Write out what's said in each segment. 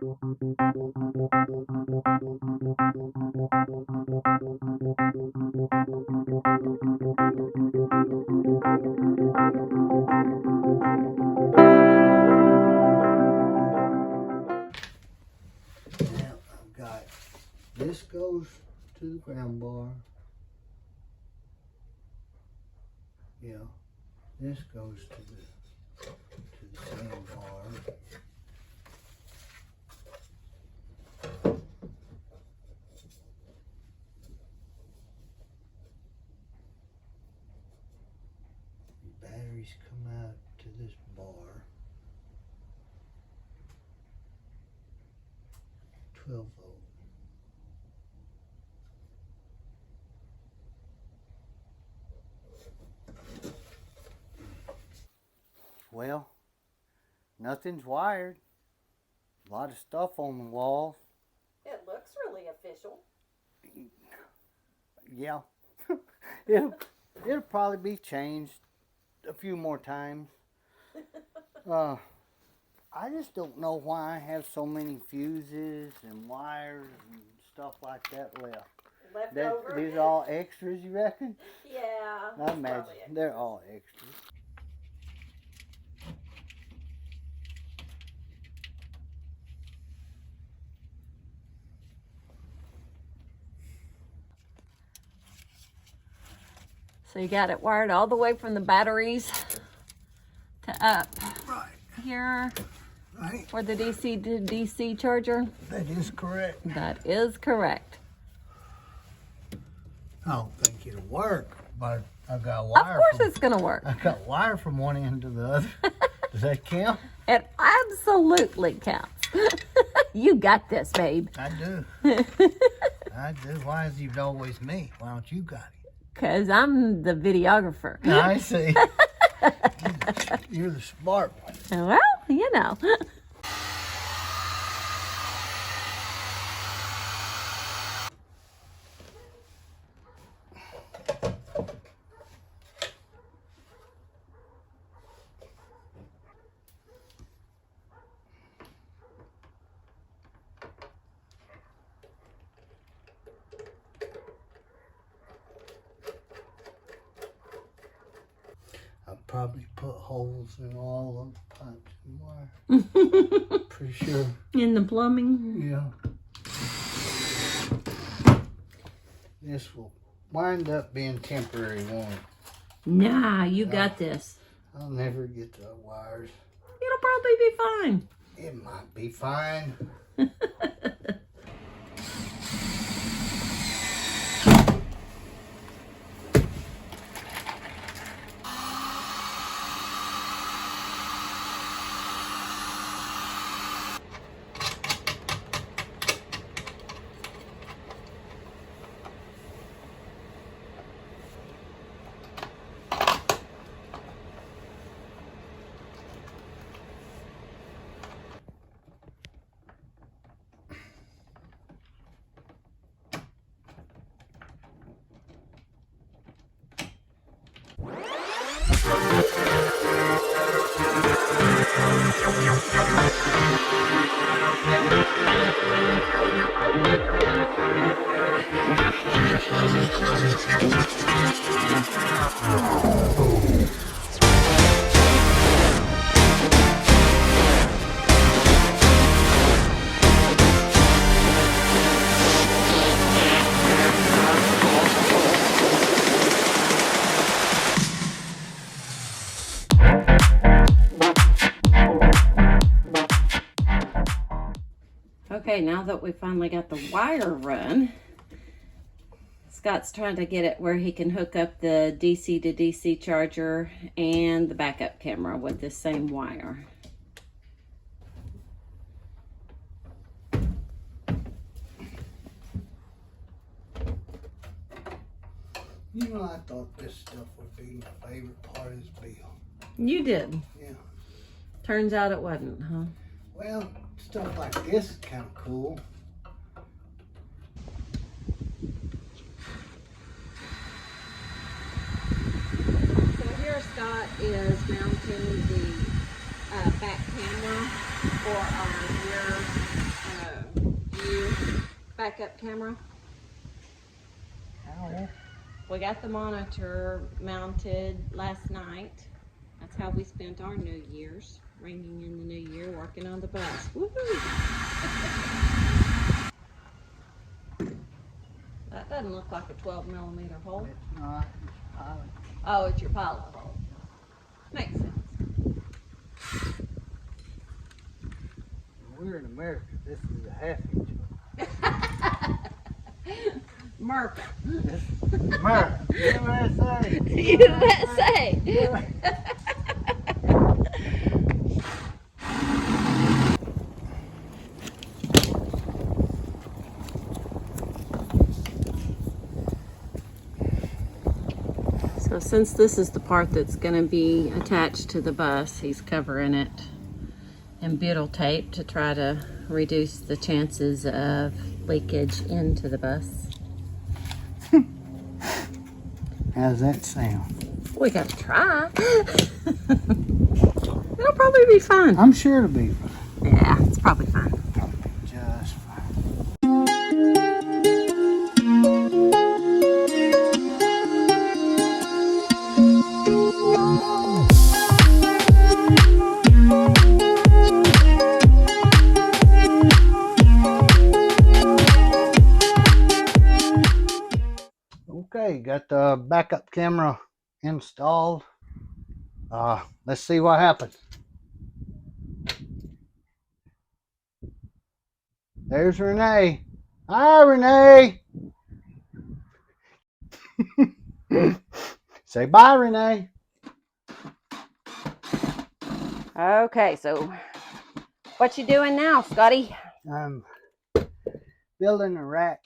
I've got this goes to the ground bar. Yeah, this goes to the sand bar. The batteries come out to this bar. 12 volt. Well, nothing's wired. A lot of stuff on the wall. It looks really official. Yeah. it'll probably be changed a few more times. I just don't know why I have so many fuses and wires and stuff like that left. Left over? These are all extras, you reckon? Yeah. I imagine they're all extras. So you got it wired all the way from the batteries to up Right. here Right. for the DC to DC charger? That is correct. That is correct. I don't think it'll work, but I've got wire. Of course it's going to work. I got wire from one end to the other. Does that count? It absolutely counts. You got this, babe. I do. I do. Why is it always me? Why don't you got it? Because I'm the videographer. I see. You're the smart one. Well, you know. I probably put holes in all the pipes and wire. Pretty sure. In the plumbing? Yeah. This will wind up being temporary, won't it? Nah, you got this. I'll never get the wires. It'll probably be fine. It might be fine. Okay, now that we finally got the wire run, Scott's trying to get it where he can hook up the DC to DC charger and the backup camera with the same wire. You know, I thought this stuff would be my favorite part of this bill. You did. Yeah. Turns out it wasn't, huh? Well, stuff like this is kind of cool. So here Scott is mounting the back camera for our rear backup camera? Ow. We got the monitor mounted last night. That's how we spent our New Year's, ringing in the new year, working on the bus. Woohoo! That doesn't look like a 12mm hole. It's not. It's pilot. Oh, it's your pilot hole. Makes sense. We're in America. This is a half-inch. Merca. This is America. USA. USA. So since this is the part that's going to be attached to the bus, he's covering it in butyl tape to try to reduce the chances of leakage into the bus. How's that sound? We got to try. It'll probably be fun. I'm sure it'll be fine. Yeah, it's probably fun. Just fine. Okay, got the backup camera installed. Let's see what happens. There's Renee. Hi, Renee. Say bye, Renee. Okay, so what you doing now, Scotty? I'm building a rack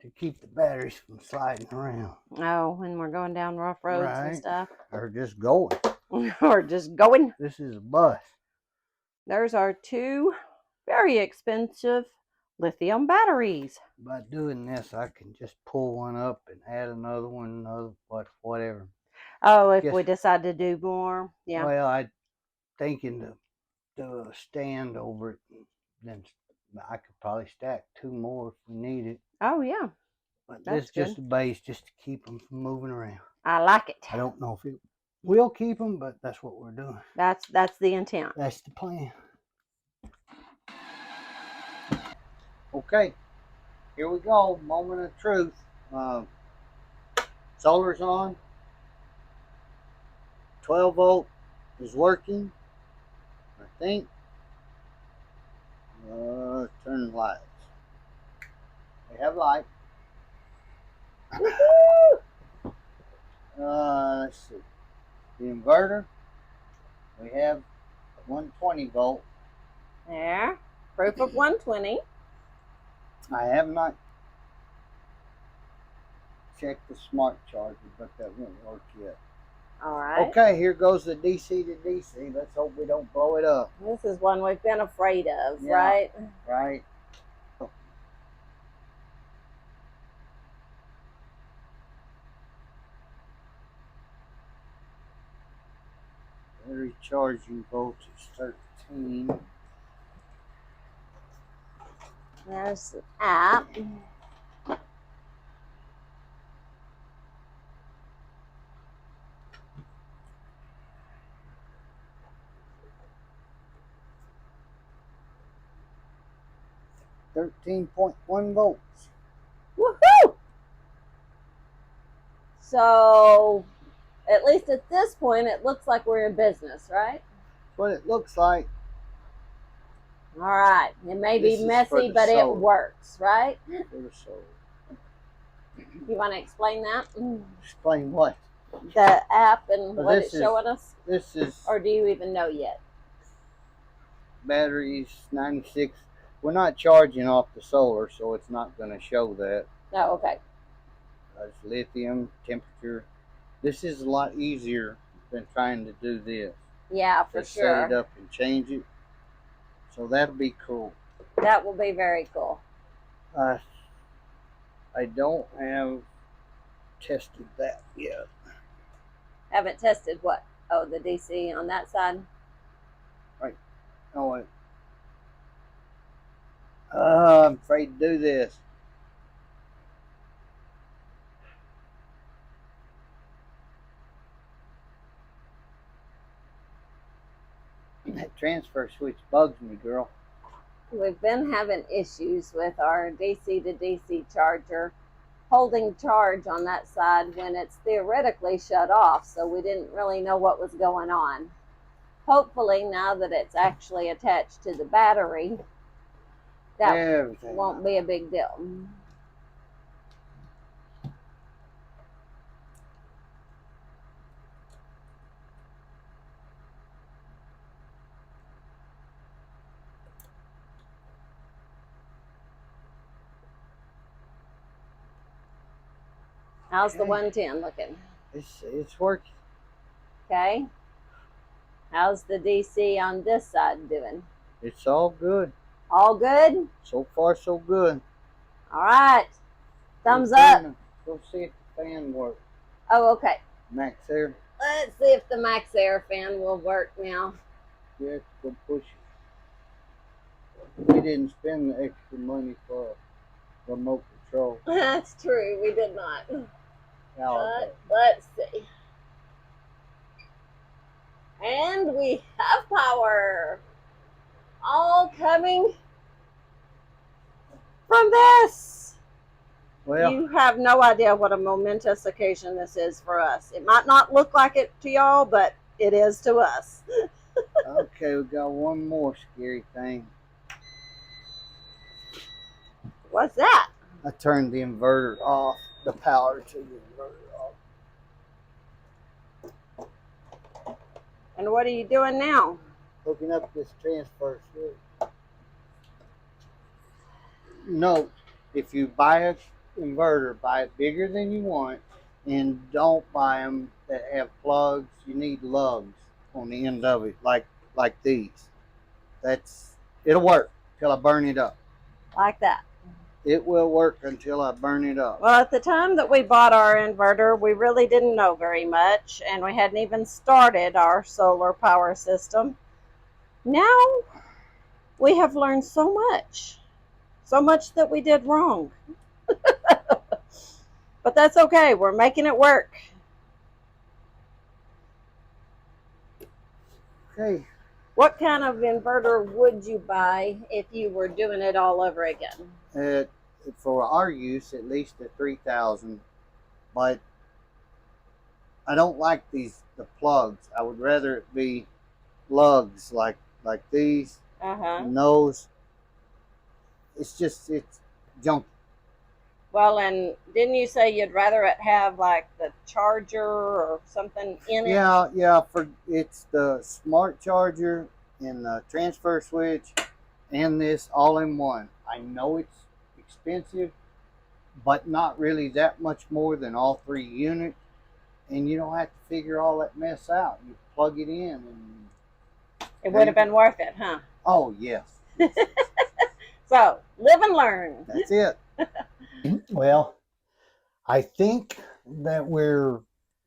to keep the batteries from sliding around. Oh, when we're going down rough roads and Right. stuff. Or just going. Or just going. This is a bus. There's our 2 very expensive lithium batteries. By doing this, I can just pull one up and add another one, whatever. Oh, if Yes. we decide to do more. Yeah. Well, I thinking to do a stand over it, and then I could probably stack 2 more if we need it. Oh, yeah. But That's this is just a base, just to keep them from moving around. I like it. I don't know if it will keep them, but that's what we're doing. That's the intent. That's the plan. Okay, here we go. Moment of truth. Solar's on. 12 volt is working. I think. Turn the lights. We have light. Let's see. The inverter. We have 120 volt. There. Proof of 120. I have not checked the smart charger, but that won't work yet. All right. Okay, here goes the DC to DC. Let's hope we don't blow it up. This is one we've been afraid of, Yeah. right? Right. Battery charging voltage 13. There's the app. .1 volts. Woohoo! So, at least at this point, it looks like we're in business, right? That's what it looks like. All right. It may This be is messy, for the but it solar. works, right? For the solar. You want to explain that? Explain what? The app and Well, what this it's is- showing us? This is Or do you even know yet? batteries 96. We're not charging off the solar, so it's not going to show that. Oh, okay. It's lithium, temperature. This is a lot easier than trying to do this. Yeah, for Just set it sure. up and change it. So that'll be cool. That will be very cool. I don't have tested that yet. Haven't tested what? Oh, the DC on that side? Oh, I'm afraid to do this. That transfer switch bugs me, girl. We've been having issues with our DC to DC charger holding charge on that side when it's theoretically shut off, so we didn't really know what was going on. Hopefully, now that it's actually attached to the battery, that Everything won't be a big deal. How's the Okay. 110 looking? It's working. Okay. How's the DC on this side doing? It's all good. All good? So far, so good. All right. Thumbs Let's up. Go see if the fan works. Oh, okay. Max Air. Let's see if the Max Air fan will work now. Yeah, go push it. We didn't spend the extra money for a remote control. That's true. We did not. But Let's see. And we have power. All coming from this. well, You have no idea what a momentous occasion this is for us. It might not look like it to y'all, but it is to us. okay, we got one more scary thing. What's that? I turned the inverter off, the power to the inverter off. And what are you doing now? Hooking up this transfer switch. Note, if you buy an inverter, buy it bigger than you want, and don't buy them that have plugs. You need lugs on the end of it, like these. It'll work till I burn it up. Like that. It will work until I burn it up. Well, at the time that we bought our inverter, we really didn't know very much, and we hadn't even started our solar power system. Now, we have learned so much that we did wrong. But that's okay, we're making it work. Okay. What kind of inverter would you buy if you were doing it all over again? For our use, at least a 3000, but I don't like the plugs. I would rather it be lugs like these. And those. It's junk. Well, and didn't you say you'd rather it have like the charger or something in it? Yeah. It's the smart charger and the transfer switch and this all in one. I know it's expensive, but not really that much more than all 3 units, and you don't have to figure all that mess out. You plug it in, and it would have been worth it, huh? Oh yes. So live and learn. That's it. Well, I think that we're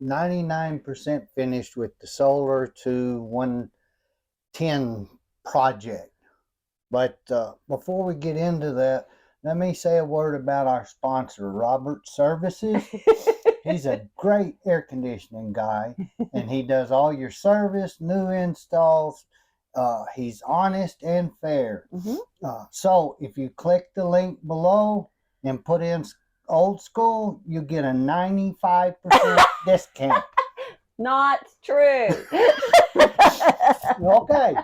99% finished with the solar to 110 project. But before we get into that, let me say a word about our sponsor, Robert Services. He's a great air conditioning guy, and he does all your service, new installs. He's honest and fair. So if you click the link below and put in old school, you get a 95% discount. Not true. Okay.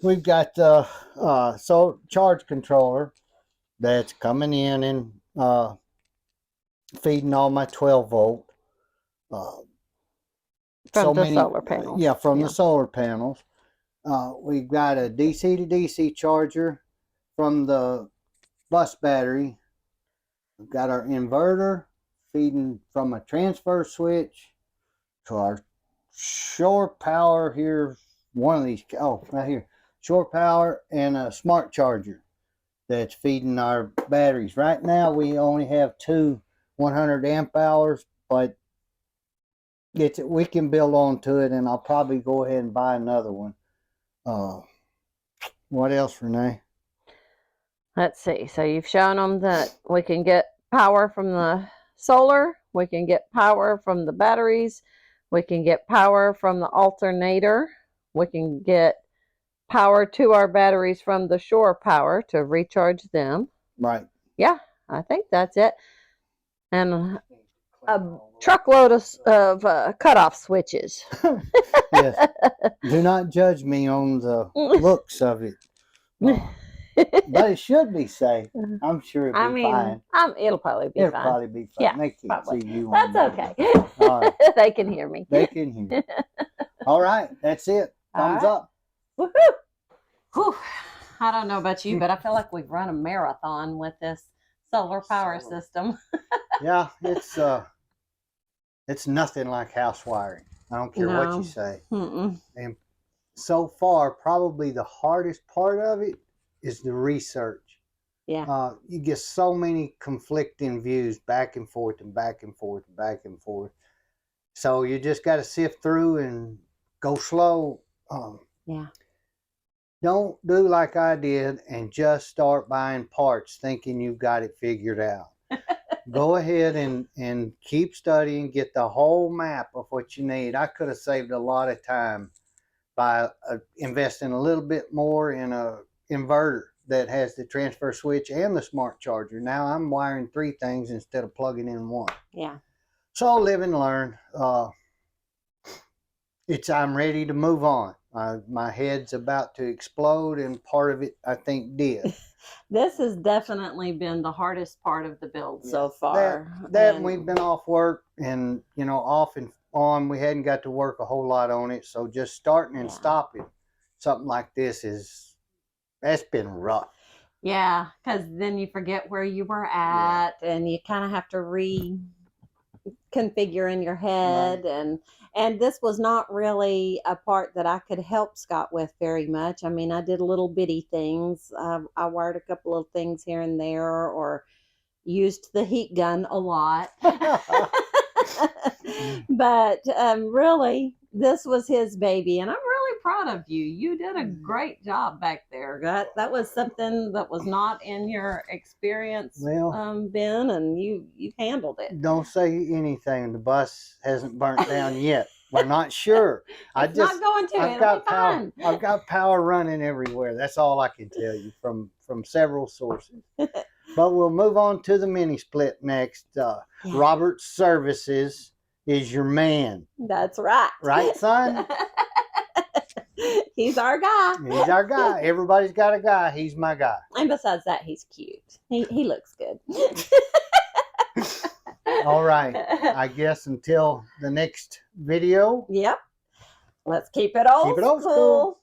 We've got so charge controller that's coming in and feeding all my 12 volt. From the solar panels. Yeah, from the solar panels. We've got a DC to DC charger from the bus battery. We've got our inverter feeding from a transfer switch to our shore power here. One of these, right here, shore power, and a smart charger that's feeding our batteries. Right now we only have 2 100 amp hours, but we can build on to it, and I'll probably go ahead and buy another one. What else, Renee? let's see. So you've shown them that we can get power from the solar, we can get power from the batteries, we can get power from the alternator, we can get power to our batteries from the shore power to recharge them. Right. Yeah, I think that's it. And a truckload of cutoff switches. Yes. Do not judge me on the looks of it. But it should be safe. I'm sure it'll be fine. It'll probably be It'll fine. probably be fine. Yeah, They can't probably. see you. That's okay. All right. They can hear me. They can hear. All right. That's it. Thumbs up. Woohoo! Whew. I don't know about you, but I feel like we've run a marathon with this solar power system. Yeah, it's nothing like house wiring. I don't care what you say. Mm-mm. And so far, probably the hardest part of it is the research. Yeah. You get so many conflicting views back and forth and back and forth and back and forth. So you just got to sift through and go slow. Yeah. Don't do like I did and just start buying parts thinking you've got it figured out. Go ahead and keep studying, get the whole map of what you need. I could have saved a lot of time by investing a little bit more in a inverter that has the transfer switch and the smart charger. Now I'm wiring 3 things instead of plugging in 1. Yeah. So live and learn. I'm ready to move on. My head's about to explode, and part of it, I think, did. This has definitely been the hardest part of the build so far. That we've been off work and, off and on. We hadn't got to work a whole lot on it. So just starting and stopping something like this that's been rough. Yeah, because then you forget where you were at and you kind of have to reconfigure in your head. Right. And this was not really a part that I could help Scott with very much. I mean, I did little bitty things. I wired a couple of things here and there, or used the heat gun a lot. But really, this was his baby, and I'm really proud of you. You did a great job back there. That was something that was not in your experience, Ben, and you handled it. Don't say anything. The bus hasn't burnt down yet. We're not sure. It's not going to. It'll be fine. I've got power running everywhere. That's all I can tell you from several sources. But we'll move on to the mini split next. Robert Services is your man. That's right. Right, son? He's our guy. He's our guy. Everybody's got a guy. He's my guy. And besides that, he's cute. He looks good. All right. I guess until the next video. Yep. Let's keep it old school.